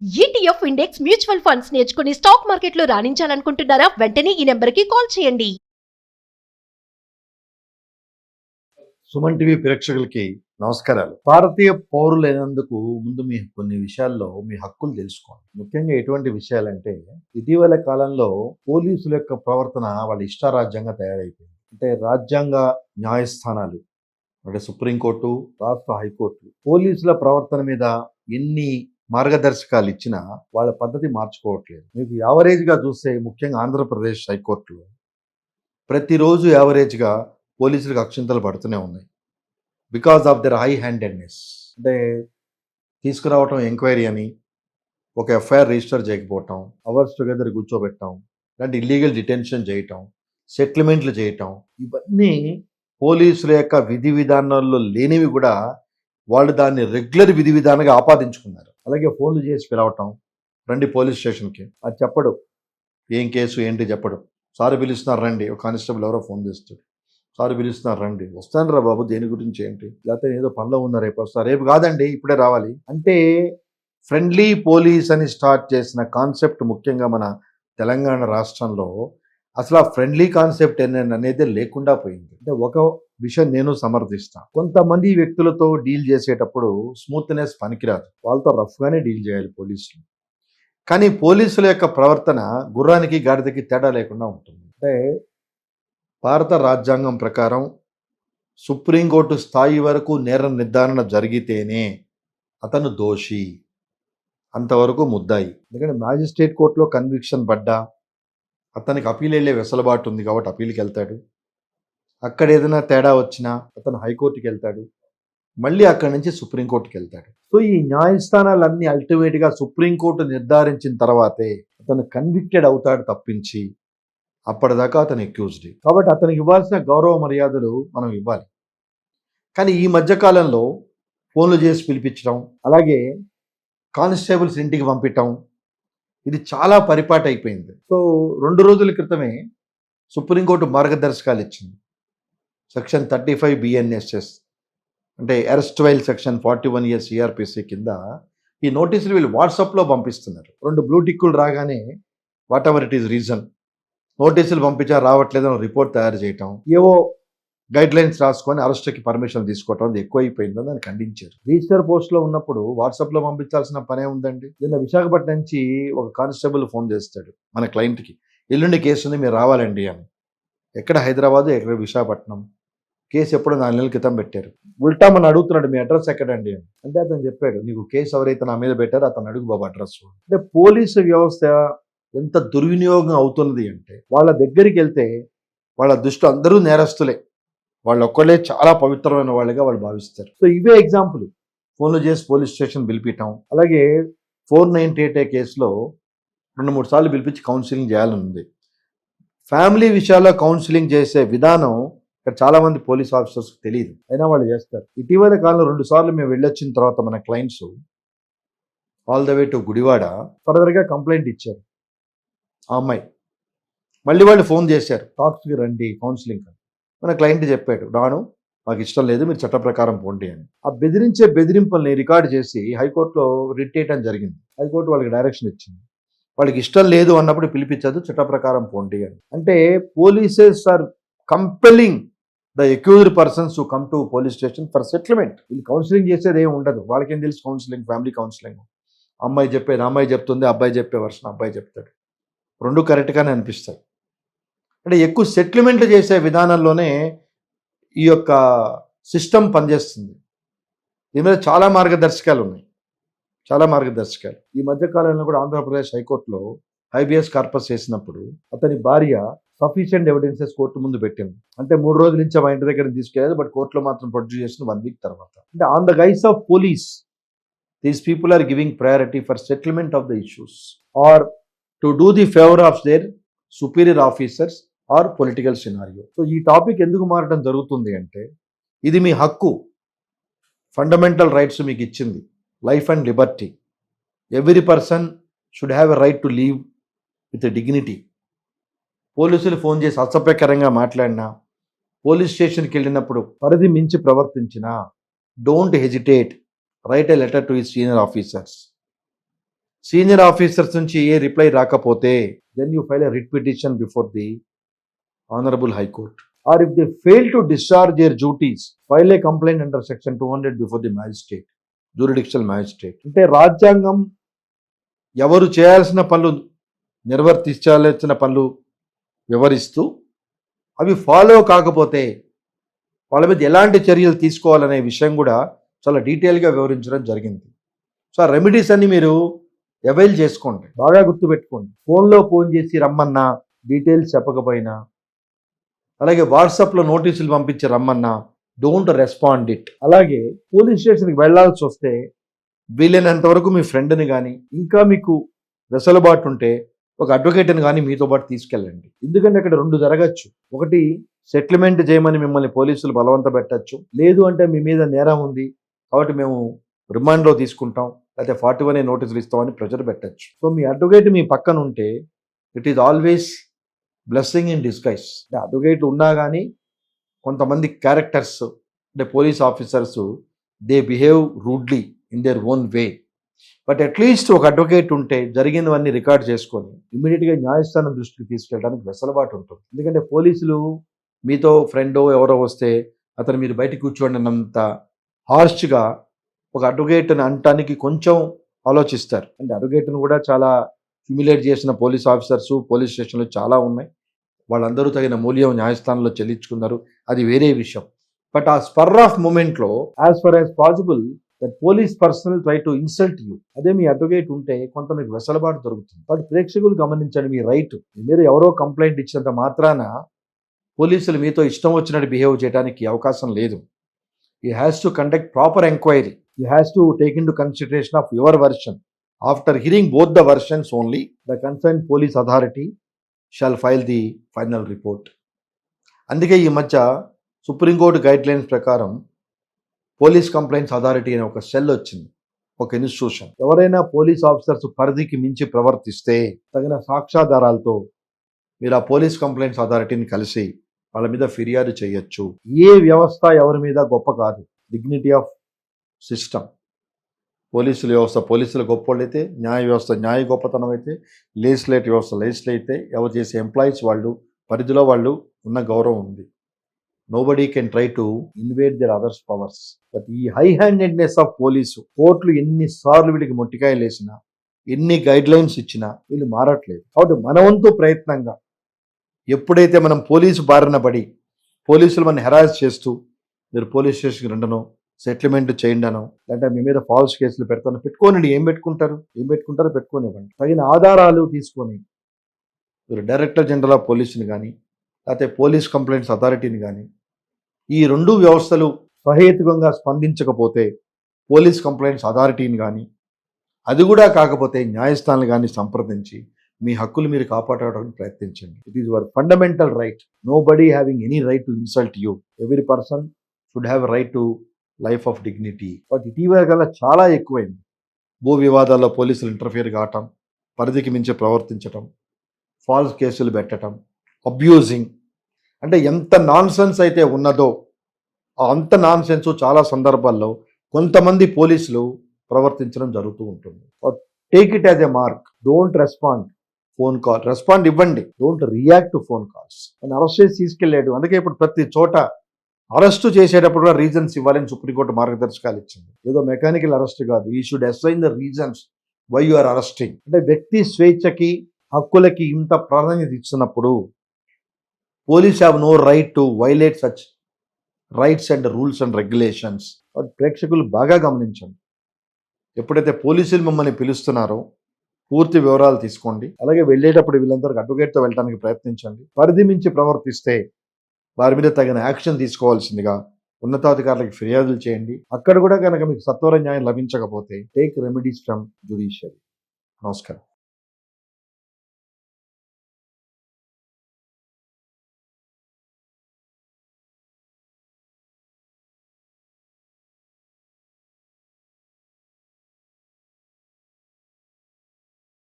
ETF index mutual funds నేర్చుకుని stock మార్కెట్లో రాణించాలనుకుంటున్నారా? వెంటనే ఈ నెంబర్కి కాల్ చేయండి. సుమన్ టీవీ ప్రేక్షకులకి నమస్కారాలు. భారతీయ పౌరులైనందుకు ముందు మీ కొన్ని విషయాల్లో మీ హక్కులు తెలుసుకోండి. ముఖ్యంగా ఎటువంటి విషయాలంటే, ఇటీవల కాలంలో పోలీసుల యొక్క ప్రవర్తన వాళ్ళ ఇష్టారాజ్యంగా తయారైపోయింది. అంటే రాజ్యాంగ న్యాయస్థానాలు అంటే సుప్రీంకోర్టు, రాష్ట్ర హైకోర్టు పోలీసుల ప్రవర్తన మీద ఎన్ని మార్గదర్శకాలు ఇచ్చినా వాళ్ళ పద్ధతి మార్చుకోవట్లేదు. మీకు యావరేజ్గా చూస్తే ముఖ్యంగా ఆంధ్రప్రదేశ్ హైకోర్టులో ప్రతిరోజు యావరేజ్గా పోలీసులకు అక్షింతలు పడుతూనే ఉన్నాయి. Because of their high handedness. అంటే తీసుకురావటం ఎంక్వైరీ అని ఒక ఎఫ్ఐఆర్ రిజిస్టర్ చేయకపోవటం, అవర్స్ టుగెదర్ కూర్చోబెట్టడం, ఇలాంటి ఇల్లీగల్ డిటెన్షన్ చేయటం, సెటిల్మెంట్లు చేయటం, ఇవన్నీ పోలీసుల యొక్క విధి విధానాల్లో లేనివి కూడా వాళ్ళు దాన్ని రెగ్యులర్ విధి విధానంగా ఆపాదించుకున్నారు. అలాగే ఫోన్లు చేసి పిలవటం, రండి పోలీస్ స్టేషన్కి, అది చెప్పడు, ఏం కేసు ఏంటి చెప్పడు. సార్ పిలుస్తున్నారు రండి, ఒక కానిస్టేబుల్ ఎవరో ఫోన్ చేస్తాడు, సార్ పిలుస్తున్నారు రండి, వస్తాను రా బాబు, దేని గురించి ఏంటి, లేకపోతే ఏదో పనిలో ఉన్నా రేపు వస్తారు, రేపు కాదండి ఇప్పుడే రావాలి. అంటే ఫ్రెండ్లీ పోలీస్ అని స్టార్ట్ చేసిన కాన్సెప్ట్ ముఖ్యంగా మన తెలంగాణ రాష్ట్రంలో అసలు ఆ ఫ్రెండ్లీ కాన్సెప్ట్ అనేది లేకుండా పోయింది. అంటే ఒక విషయం నేను సమర్థిస్తాను, కొంతమంది వ్యక్తులతో డీల్ చేసేటప్పుడు స్మూత్నెస్ పనికిరాదు, వాళ్ళతో రఫ్గానే డీల్ చేయాలి పోలీసులు. కానీ పోలీసుల యొక్క ప్రవర్తన గుర్రానికి గాడిదకి తేడా లేకుండా ఉంటుంది. అంటే భారత రాజ్యాంగం ప్రకారం సుప్రీంకోర్టు స్థాయి వరకు నేర నిర్ధారణ జరిగితేనే అతను దోషి, అంతవరకు ముద్దాయి. ఎందుకంటే మ్యాజిస్ట్రేట్ కోర్టులో కన్విక్షన్ పడ్డా అతనికి అపీల్ వెళ్ళే వెసులుబాటు ఉంది కాబట్టి అపీల్కి వెళ్తాడు. అక్కడ ఏదైనా తేడా వచ్చినా అతను హైకోర్టుకి వెళ్తాడు, మళ్ళీ అక్కడి నుంచి సుప్రీంకోర్టుకి వెళ్తాడు. సో ఈ న్యాయస్థానాలన్నీ అల్టిమేట్గా సుప్రీంకోర్టు నిర్ధారించిన తర్వాతే అతను కన్విక్టెడ్ అవుతాడు తప్పించి అప్పటిదాకా అతను అక్యూజ్డ్. కాబట్టి అతనికి ఇవ్వాల్సిన గౌరవ మర్యాదలు మనం ఇవ్వాలి. కానీ ఈ మధ్యకాలంలో ఫోన్లు చేసి పిలిపించడం, అలాగే కానిస్టేబుల్స్ ఇంటికి పంపించడం, ఇది చాలా పరిపాటి అయిపోయింది. సో 2 రోజుల క్రితమే సుప్రీంకోర్టు మార్గదర్శకాలు ఇచ్చింది. సెక్షన్ 35 BNSS అంటే ఎర్స్ట్వైల్ సెక్షన్ 41A CRPC కింద ఈ నోటీసులు వీళ్ళు వాట్సాప్లో పంపిస్తున్నారు. 2 బ్లూ టిక్కులు రాగానే what ever it is reason, నోటీసులు పంపించా రావట్లేదని రిపోర్ట్ తయారు చేయటం, ఏవో గైడ్ లైన్స్ రాసుకొని అరెస్ట్కి పర్మిషన్ తీసుకోవటం, అది ఎక్కువైపోయిందని దాన్ని ఖండించారు. రిజిస్టర్ పోస్ట్లో ఉన్నప్పుడు వాట్సాప్లో పంపించాల్సిన పనే ఉందండి. నిన్న విశాఖపట్నం నుంచి ఒక కానిస్టేబుల్ ఫోన్ చేస్తాడు మన క్లయింట్కి, ఎల్లుండి కేసు ఉంది మీరు రావాలండి అని. ఎక్కడ హైదరాబాదు, ఎక్కడ విశాఖపట్నం, కేసు ఎప్పుడో 4 నెలల క్రితం పెట్టారు. ఉల్టా మన అడుగుతున్నాడు మీ అడ్రస్ ఎక్కడండి అని. అంటే అతను చెప్పాడు, నీకు కేసు ఎవరైతే నా మీద పెట్టారో అతను అడుగు బాబు అడ్రస్. అంటే పోలీసు వ్యవస్థ ఎంత దుర్వినియోగం అవుతున్నది అంటే, వాళ్ళ దగ్గరికి వెళ్తే వాళ్ళ దృష్టి అందరూ నేరస్తులే, వాళ్ళు ఒక్కళ్ళే చాలా పవిత్రమైన వాళ్ళుగా వాళ్ళు భావిస్తారు. సో ఇవే ఎగ్జాంపుల్. ఫోన్లు చేసి పోలీస్ స్టేషన్ పిలిపించడం, అలాగే 498A కేసులో 2-3 సార్లు పిలిపించి కౌన్సిలింగ్ చేయాలని ఉంది. ఫ్యామిలీ విషయాల్లో కౌన్సిలింగ్ చేసే విధానం ఇక్కడ చాలామంది పోలీస్ ఆఫీసర్స్ తెలియదు, అయినా వాళ్ళు చేస్తారు. ఇటీవల కాలంలో 2 సార్లు మేము వెళ్ళొచ్చిన తర్వాత మన clients all the way to Gudivada ఫర్దర్గా కంప్లైంట్ ఇచ్చారు. ఆ అమ్మాయి మళ్ళీ వాళ్ళు ఫోన్ చేశారు, టాక్స్కి రండి కౌన్సిలింగ్. మన క్లయింట్ చెప్పాడు, రాను, మాకు ఇష్టం లేదు, మీరు చట్ట ప్రకారం పోండి అని. ఆ బెదిరింపుల్ని రికార్డ్ చేసి హైకోర్టులో రిట్ చేయడం జరిగింది. హైకోర్టు వాళ్ళకి డైరెక్షన్ ఇచ్చింది, వాళ్ళకి ఇష్టం లేదు అన్నప్పుడు పిలిపించదు, చట్ట ప్రకారం పోండి అని. అంటే polices are compelling the accused persons to come to police station for settlement. వీళ్ళు కౌన్సిలింగ్ చేసేది ఏమి ఉండదు, వాళ్ళకేం తెలుసు కౌన్సిలింగ్, ఫ్యామిలీ కౌన్సిలింగ్. అమ్మాయి చెప్పేది అమ్మాయి చెప్తుంది, అబ్బాయి చెప్పే వర్షన్ అబ్బాయి చెప్తాడు, 2 కరెక్ట్గానే అనిపిస్తాయి. అంటే ఎక్కువ సెటిల్మెంట్లు చేసే విధానంలోనే ఈ యొక్క సిస్టమ్ పనిచేస్తుంది. దీని మీద చాలా మార్గదర్శకాలు ఉన్నాయి, చాలా మార్గదర్శకాలు. ఈ మధ్యకాలంలో కూడా ఆంధ్రప్రదేశ్ హైకోర్టులో హైబియస్ కార్పస్ చేసినప్పుడు అతని భార్య సఫిషియంట్ ఎవిడెన్సెస్ కోర్టు ముందు పెట్టింది. అంటే 3 రోజుల నుంచి మా ఇంటి దగ్గర తీసుకెళ్ళదు, బట్ కోర్టులో మాత్రం ప్రొడ్యూస్ చేసిన 1 వీక్ తర్వాత. అంటే on the guise of police these people are giving priority for settlement of the issues or to do the favour of their superior officers or political scenario. So ఈ topic ఎందుకు మారడం జరుగుతుంది అంటే, ఇది మీ హక్కు, ఫండమెంటల్ రైట్స్ మీకు ఇచ్చింది, life and liberty. Every person should have a right to live with dignity. పోలీసులు ఫోన్ చేసి అసభ్యకరంగా మాట్లాడినా, పోలీస్ స్టేషన్కి వెళ్ళినప్పుడు పరిధి మించి ప్రవర్తించినా, don't hesitate, write a letter to his senior officers. Senior officers నుంచి ఏ రిప్లై రాకపోతే then you file a writ petition before the honourable high court. Or if they fail to discharge their duties, file a complaint under section 200 before the magistrate, jurisdictional magistrate. అంటే రాజ్యాంగం ఎవరు చేయాల్సిన పనులు నిర్వర్తించాల్సిన పనులు వివరిస్తూ అవి ఫాలో కాకపోతే వాళ్ళ మీద ఎలాంటి చర్యలు తీసుకోవాలనే విషయం కూడా చాలా డీటెయిల్గా వివరించడం జరిగింది. సో ఆ రెమెడీస్ అన్ని మీరు అవైల్ చేసుకోండి, బాగా గుర్తుపెట్టుకోండి. ఫోన్లో ఫోన్ చేసి రమ్మన్నా డీటెయిల్స్ చెప్పకపోయినా, అలాగే వాట్సాప్లో నోటీసులు పంపించి రమ్మన్నా డోంట్ రెస్పాండ్ ఇట్. అలాగే పోలీస్ స్టేషన్కి వెళ్లాల్సి వస్తే వీలైనంత వరకు మీ ఫ్రెండ్ని కానీ ఇంకా మీకు వెసులుబాటు ఉంటే ఒక అడ్వకేట్ని కానీ మీతో పాటు తీసుకెళ్ళండి. ఎందుకంటే అక్కడ రెండు జరగచ్చు. ఒకటి, సెటిల్మెంట్ చేయమని మిమ్మల్ని పోలీసులు బలవంత పెట్టచ్చు. లేదు అంటే మీ మీద నేరం ఉంది కాబట్టి మేము రిమాండ్లో తీసుకుంటాం, లేకపోతే 41A నోటీసులు ఇస్తామని ప్రెజర్ పెట్టచ్చు. సో మీ అడ్వకేట్ మీ పక్కన ఉంటే it is always blessing in disguise. అంటే అడ్వకేట్ ఉన్నా కానీ కొంతమంది క్యారెక్టర్స్ అంటే police officers they behave rudely in their own way. But at least ఒక అడ్వకేట్ ఉంటే జరిగినవన్నీ రికార్డ్ చేసుకొని ఇమీడియట్గా న్యాయస్థానం దృష్టికి తీసుకెళ్ళడానికి వెసులుబాటు ఉంటుంది. ఎందుకంటే పోలీసులు మీతో ఫ్రెండో ఎవరో వస్తే అతను మీరు బయట కూర్చోండినంత హార్ష్గా ఒక అడ్వకేట్ని అనటానికి కొంచెం ఆలోచిస్తారు. అంటే అడ్వకేట్ను కూడా చాలా హ్యూమిలేట్ చేసిన పోలీస్ ఆఫీసర్స్ పోలీస్ స్టేషన్లో చాలా ఉన్నాయి. వాళ్ళందరూ తగిన మూల్యం న్యాయస్థానంలో చెల్లించుకున్నారు, అది వేరే విషయం. బట్ ఆ స్పర్ ఆఫ్ మూమెంట్లో as for as possible that police personnel try to insult you. అదే మీ అడ్వకేట్ ఉంటే కొంత మీకు వెసులుబాటు దొరుకుతుంది. బట్ ప్రేక్షకులు గమనించండి, మీ రైట్. మీరు ఎవరో కంప్లైంట్ ఇచ్చినంత మాత్రాన పోలీసులు మీతో ఇష్టం వచ్చినట్టు బిహేవ్ చేయడానికి అవకాశం లేదు. You has to conduct proper enquiry. You has to take in to consideration of your version. After hearing both the versions only, the concerned police authority shall file the final report. అందుకే ఈ మధ్య supreme court guide lines ప్రకారం police complaints authority అనే ఒక cell వచ్చింది, ఒక institution. ఎవరైనా police officers పరిధికి మించి ప్రవర్తిస్తే తగిన సాక్ష్యాధారాలతో మీరు ఆ పోలీస్ కంప్లైంట్స్ అథారిటీని కలిసి వాళ్ళ మీద ఫిర్యాదు చేయొచ్చు. ఏ వ్యవస్థ ఎవరి మీద గొప్ప కాదు. Dignity of system. పోలీసుల వ్యవస్థ పోలీసులు గొప్పోళ్ళు అయితే, న్యాయ వ్యవస్థ న్యాయ గొప్పతనం అయితే, లెజిస్లేటివ్ వ్యవస్థ లెజిస్లేట్ అయితే, ఎవరు చేసే ఎంప్లాయీస్ వాళ్ళు పరిధిలో వాళ్ళు ఉన్న గౌరవం ఉంది. Nobody can try to invade their others powers. But ఈ హై హ్యాండెడ్నెస్ ఆఫ్ పోలీసు, కోర్టులు ఎన్నిసార్లు వీళ్ళకి మొట్టికాయలు వేసినా, ఎన్ని గైడ్ లైన్స్ ఇచ్చినా వీళ్ళు మారట్లేదు. కాబట్టి మన వంతు ప్రయత్నంగా ఎప్పుడైతే మనం పోలీసు బారిన పడి పోలీసులు మన హెరాస్ చేస్తూ మీరు పోలీస్ స్టేషన్కి రండనో సెటిల్మెంట్ చేయండి అనో, లేదంటే మీ మీద ఫాల్స్ కేసులు పెట్టుకోనండి. ఏం పెట్టుకుంటారో పెట్టుకోనివ్వండి. తగిన ఆధారాలు తీసుకొని మీరు డైరెక్టర్ జనరల్ ఆఫ్ పోలీసుని కానీ లేకపోతే పోలీస్ కంప్లైంట్స్ అథారిటీని కానీ ఈ రెండు వ్యవస్థలు సహేతుకంగా స్పందించకపోతే పోలీస్ కంప్లైంట్స్ అథారిటీని కానీ, అది కూడా కాకపోతే న్యాయస్థానాలు కానీ సంప్రదించి మీ హక్కులు మీరు కాపాడడానికి ప్రయత్నించండి. It is your fundamental right. No body having any right to insult you. Every person should have right to life of dignity. But ఇటీవల కల్లా చాలా ఎక్కువైంది. భూ వివాదాల్లో పోలీసులు ఇంటర్ఫియర్ కావటం, పరిధికి మించి ప్రవర్తించటం, ఫాల్స్ కేసులు పెట్టడం, అబ్యూజింగ్. అంటే ఎంత నాన్సెన్స్ అయితే ఉన్నదో అంత నాన్సెన్స్ చాలా సందర్భాల్లో కొంతమంది పోలీసులు ప్రవర్తించడం జరుగుతూ ఉంటుంది. Take it as a mark. Don't respond phone call. Respond ఇవ్వండి, don't react to phone calls. అని అరెస్ట్ చేసి తీసుకెళ్ళాడు. అందుకే ఇప్పుడు ప్రతి చోట అరెస్టు చేసేటప్పుడు కూడా రీజన్స్ ఇవ్వాలని సుప్రీంకోర్టు మార్గదర్శకాలు ఇచ్చింది. ఏదో మెకానికల్ అరెస్ట్ కాదు. You should assign the reasons why you are arresting. అంటే వ్యక్తి స్వేచ్ఛకి హక్కులకి ఇంత ప్రాధాన్యత ఇచ్చినప్పుడు police have no right to violate such rights and rules and regulations. ప్రేక్షకులు బాగా గమనించండి. ఎప్పుడైతే పోలీసులు మిమ్మల్ని పిలుస్తున్నారో పూర్తి వివరాలు తీసుకోండి. అలాగే వెళ్ళేటప్పుడు వీళ్ళందరికీ అడ్వకేట్తో వెళ్ళడానికి ప్రయత్నించండి. పరిధి మించి ప్రవర్తిస్తే వారి మీద తగిన యాక్షన్ తీసుకోవాల్సిందిగా ఉన్నతాధికారులకు ఫిర్యాదులు చేయండి. అక్కడ కూడా కనుక మీకు సత్వర న్యాయం లభించకపోతే టేక్ రెమెడీస్ ఫ్రమ్ జ్యుడిషియరీ. నమస్కారం.